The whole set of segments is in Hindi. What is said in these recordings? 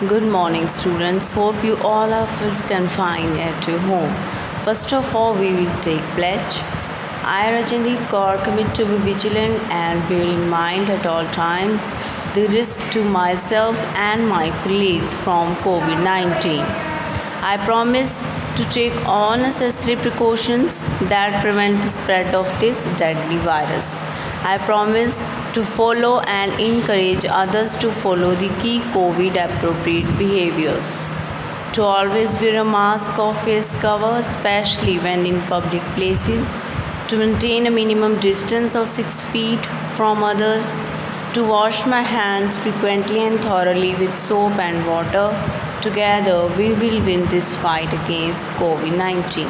Good morning, students. Hope you all are fit and fine at your home. First of all, we will take pledge. I, Rajandeep Kaur, commit to be vigilant and bear in mind at all times the risk to myself and my colleagues from COVID-19. I promise to take all necessary precautions that prevent the spread of this deadly virus. I promise to follow and encourage others to follow the key COVID appropriate behaviors. To always wear a mask or face cover, especially when in public places. To maintain a minimum distance of 6 feet from others. To wash my hands frequently and thoroughly with soap and water. Together we will win this fight against COVID-19.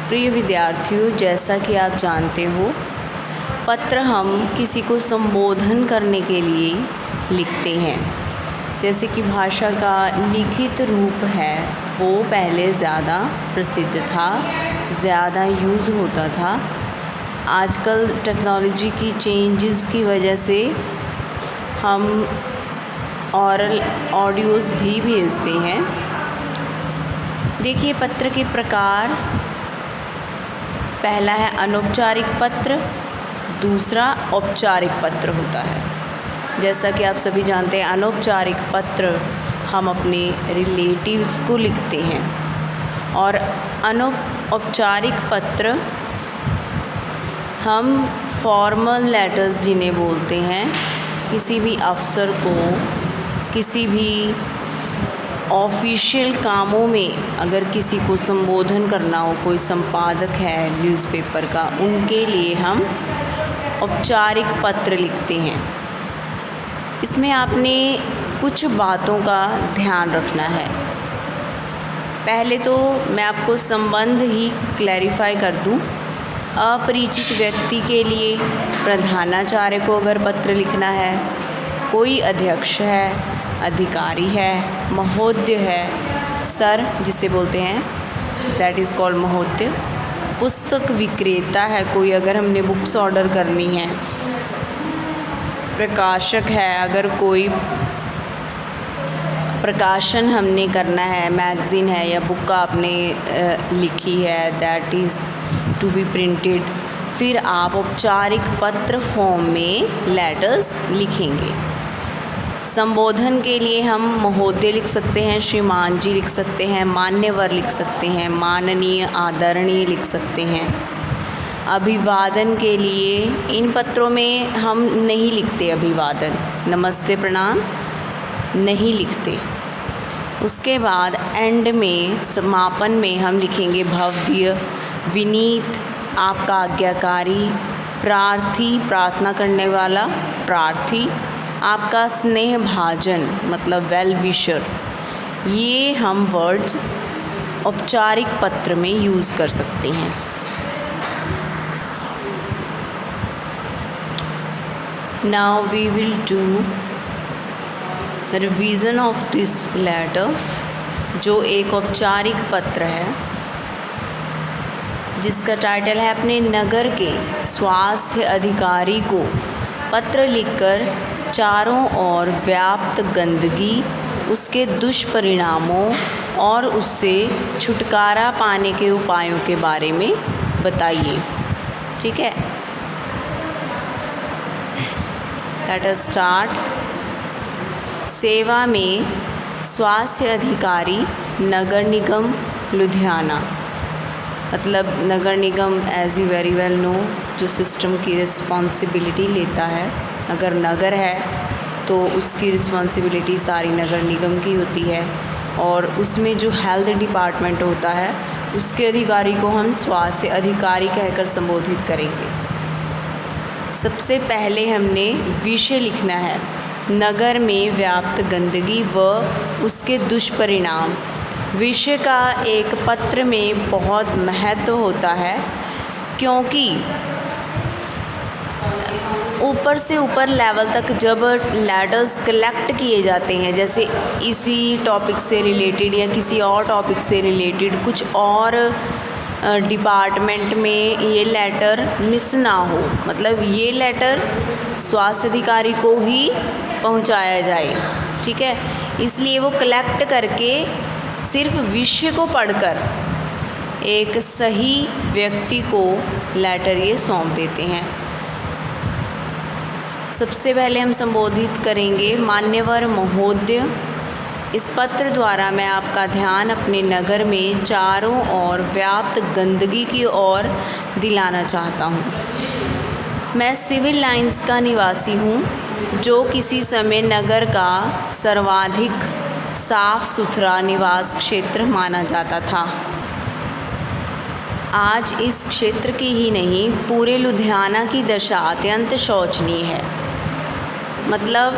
प्रिय विद्यार्थियों, जैसा कि आप जानते हो, पत्र हम किसी को संबोधन करने के लिए लिखते हैं। जैसे कि भाषा का लिखित रूप है वो पहले ज़्यादा प्रसिद्ध था, ज़्यादा यूज़ होता था। आजकल टेक्नोलॉजी की चेंजेस की वजह से हम ऑरल ऑडियोज़ भी भेजते हैं। देखिए, पत्र के प्रकार, पहला है अनौपचारिक पत्र, दूसरा औपचारिक पत्र होता है। जैसा कि आप सभी जानते हैं, अनौपचारिक पत्र हम अपने रिलेटिव्स को लिखते हैं और औपचारिक पत्र हम फॉर्मल लेटर्स जिन्हें बोलते हैं, किसी भी अफसर को, किसी भी ऑफिशियल कामों में अगर किसी को संबोधन करना हो, कोई संपादक है न्यूज़पेपर का, उनके लिए हम औपचारिक पत्र लिखते हैं। इसमें आपने कुछ बातों का ध्यान रखना है। पहले तो मैं आपको संबंध ही क्लैरिफाई कर दूं। अपरिचित व्यक्ति के लिए प्रधानाचार्य को अगर पत्र लिखना है, कोई अध्यक्ष है, अधिकारी है, महोदय है, सर जिसे बोलते हैं, दैट इज़ कॉल्ड महोदय। पुस्तक विक्रेता है कोई, अगर हमने बुक्स ऑर्डर करनी है। प्रकाशक है, अगर कोई प्रकाशन हमने करना है, मैगज़ीन है या बुक आपने लिखी है, that is to be printed. फिर आप औपचारिक पत्र फॉर्म में लेटर्स लिखेंगे। संबोधन के लिए हम महोदय लिख सकते हैं, श्रीमान जी लिख सकते हैं, मान्यवर लिख सकते हैं, माननीय, आदरणीय लिख सकते हैं। अभिवादन के लिए इन पत्रों में हम नहीं लिखते अभिवादन, नमस्ते, प्रणाम नहीं लिखते। उसके बाद एंड में, समापन में हम लिखेंगे भव्य, विनीत, आपका आज्ञाकारी, प्रार्थी, प्रार्थना करने वाला, प्रार्थी, आपका स्नेह भाजन मतलब वेल विशर। ये हम वर्ड्स औपचारिक पत्र में यूज़ कर सकते हैं। Now we will do revision of this letter, जो एक औपचारिक पत्र है जिसका टाइटल है अपने नगर के स्वास्थ्य अधिकारी को पत्र लिखकर चारों ओर व्याप्त गंदगी, उसके दुष्परिणामों और उससे छुटकारा पाने के उपायों के बारे में बताइए। ठीक है, लेट अस स्टार्ट। सेवा में स्वास्थ्य अधिकारी, नगर निगम लुधियाना। मतलब नगर निगम, as you very well know, जो सिस्टम की रिस्पॉन्सिबिलिटी लेता है। अगर नगर है तो उसकी रिस्पॉन्सिबिलिटी सारी नगर निगम की होती है, और उसमें जो हेल्थ डिपार्टमेंट होता है उसके अधिकारी को हम स्वास्थ्य अधिकारी कहकर संबोधित करेंगे। सबसे पहले हमने विषय लिखना है, नगर में व्याप्त गंदगी व उसके दुष्परिणाम। विषय का एक पत्र में बहुत महत्व होता है, क्योंकि ऊपर से ऊपर लेवल तक जब लेटर्स कलेक्ट किए जाते हैं, जैसे इसी टॉपिक से रिलेटेड या किसी और टॉपिक से रिलेटेड कुछ और डिपार्टमेंट में ये लेटर मिस ना हो, मतलब ये लेटर स्वास्थ्य अधिकारी को ही पहुंचाया जाए, ठीक है। इसलिए वो कलेक्ट करके सिर्फ विषय को पढ़कर एक सही व्यक्ति को लेटर ये सौंप देते हैं। सबसे पहले हम संबोधित करेंगे, मान्यवर महोदय, इस पत्र द्वारा मैं आपका ध्यान अपने नगर में चारों ओर व्याप्त गंदगी की ओर दिलाना चाहता हूँ। मैं सिविल लाइंस का निवासी हूँ, जो किसी समय नगर का सर्वाधिक साफ सुथरा निवास क्षेत्र माना जाता था। आज इस क्षेत्र की ही नहीं, पूरे लुधियाना की दशा अत्यंत शोचनीय है। मतलब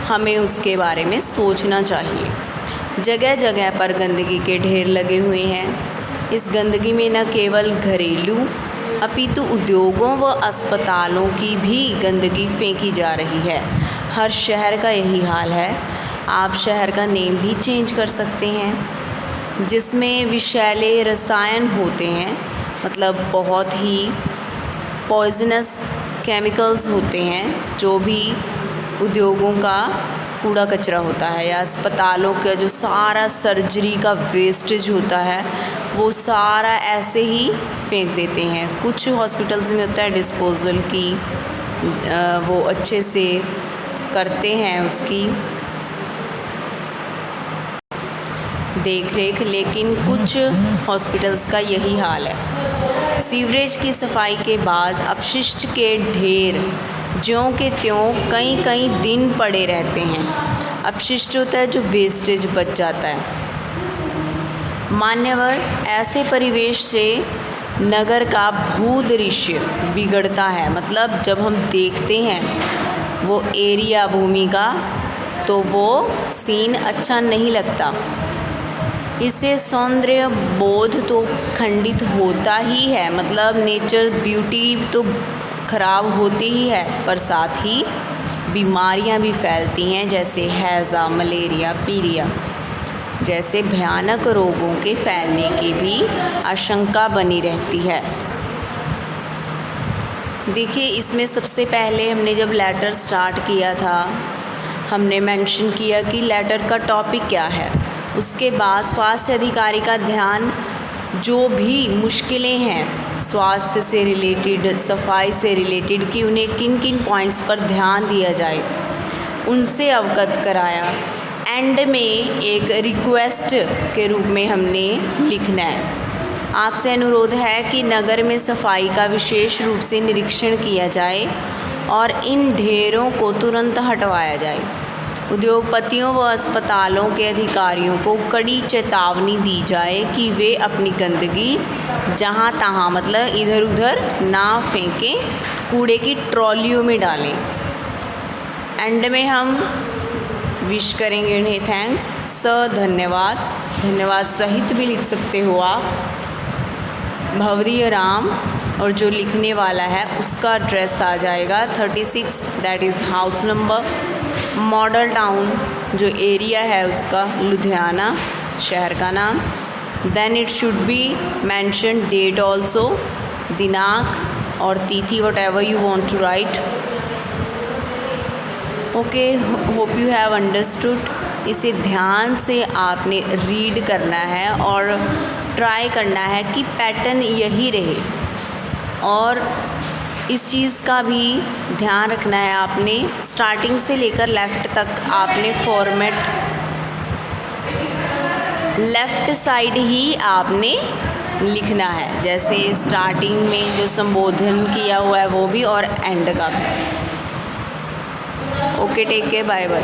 हमें उसके बारे में सोचना चाहिए। जगह जगह पर गंदगी के ढेर लगे हुए हैं। इस गंदगी में न केवल घरेलू अपितु उद्योगों व अस्पतालों की भी गंदगी फेंकी जा रही है। हर शहर का यही हाल है। आप शहर का नेम भी चेंज कर सकते हैं, जिसमें विषैले रसायन होते हैं, मतलब बहुत ही पॉइजनस केमिकल्स होते हैं, जो भी उद्योगों का कूड़ा कचरा होता है या अस्पतालों का जो सारा सर्जरी का वेस्टेज होता है वो सारा ऐसे ही फेंक देते हैं। कुछ हॉस्पिटल्स में होता है डिस्पोजल की, वो अच्छे से करते हैं उसकी देख रेख, लेकिन कुछ हॉस्पिटल्स का यही हाल है। सीवरेज की सफाई के बाद अपशिष्ट के ढेर ज्यों के त्यों कई कई दिन पड़े रहते हैं। अपशिष्ट होता है जो वेस्टेज बच जाता है। मान्यवर, ऐसे परिवेश से नगर का भूदृश्य बिगड़ता है। मतलब जब हम देखते हैं वो एरिया भूमि का, तो वो सीन अच्छा नहीं लगता। इससे सौंदर्य बोध तो खंडित होता ही है, मतलब नेचर ब्यूटी तो ख़राब होती ही है, पर साथ ही बीमारियां भी फैलती हैं, जैसे हैज़ा, मलेरिया, पीलिया जैसे भयानक रोगों के फैलने की भी आशंका बनी रहती है। देखिए, इसमें सबसे पहले हमने जब लेटर स्टार्ट किया था, हमने मेंशन किया कि लेटर का टॉपिक क्या है। उसके बाद स्वास्थ्य अधिकारी का ध्यान, जो भी मुश्किलें हैं स्वास्थ्य से रिलेटेड, सफाई से रिलेटेड, कि उन्हें किन किन पॉइंट्स पर ध्यान दिया जाए, उनसे अवगत कराया। एंड में एक रिक्वेस्ट के रूप में हमने लिखना है। आपसे अनुरोध है कि नगर में सफाई का विशेष रूप से निरीक्षण किया जाए और इन ढेरों को तुरंत हटवाया जाए। उद्योगपतियों व अस्पतालों के अधिकारियों को कड़ी चेतावनी दी जाए कि वे अपनी गंदगी जहाँ तहाँ, मतलब इधर उधर ना फेंकें, कूड़े की ट्रॉलियों में डालें। एंड में हम विश करेंगे उन्हें थैंक्स, धन्यवाद, धन्यवाद सहित भी लिख सकते हो आप। भवदीय राम, और जो लिखने वाला है उसका एड्रेस आ जाएगा 36, that is house number, model town जो एरिया है उसका, लुधियाना शहर का नाम। Then it should be mention date also, दिनांक और तिथि, whatever you want to write. Okay, hope you have understood. इसे ध्यान से आपने रीड करना है और ट्राई करना है कि पैटर्न यही रहे, और इस चीज़ का भी ध्यान रखना है आपने, स्टार्टिंग से लेकर लेफ़्ट तक आपने फॉर्मेट लेफ़्ट साइड ही आपने लिखना है, जैसे स्टार्टिंग में जो संबोधन किया हुआ है वो भी और एंड का भी। Okay, take care, bye bye.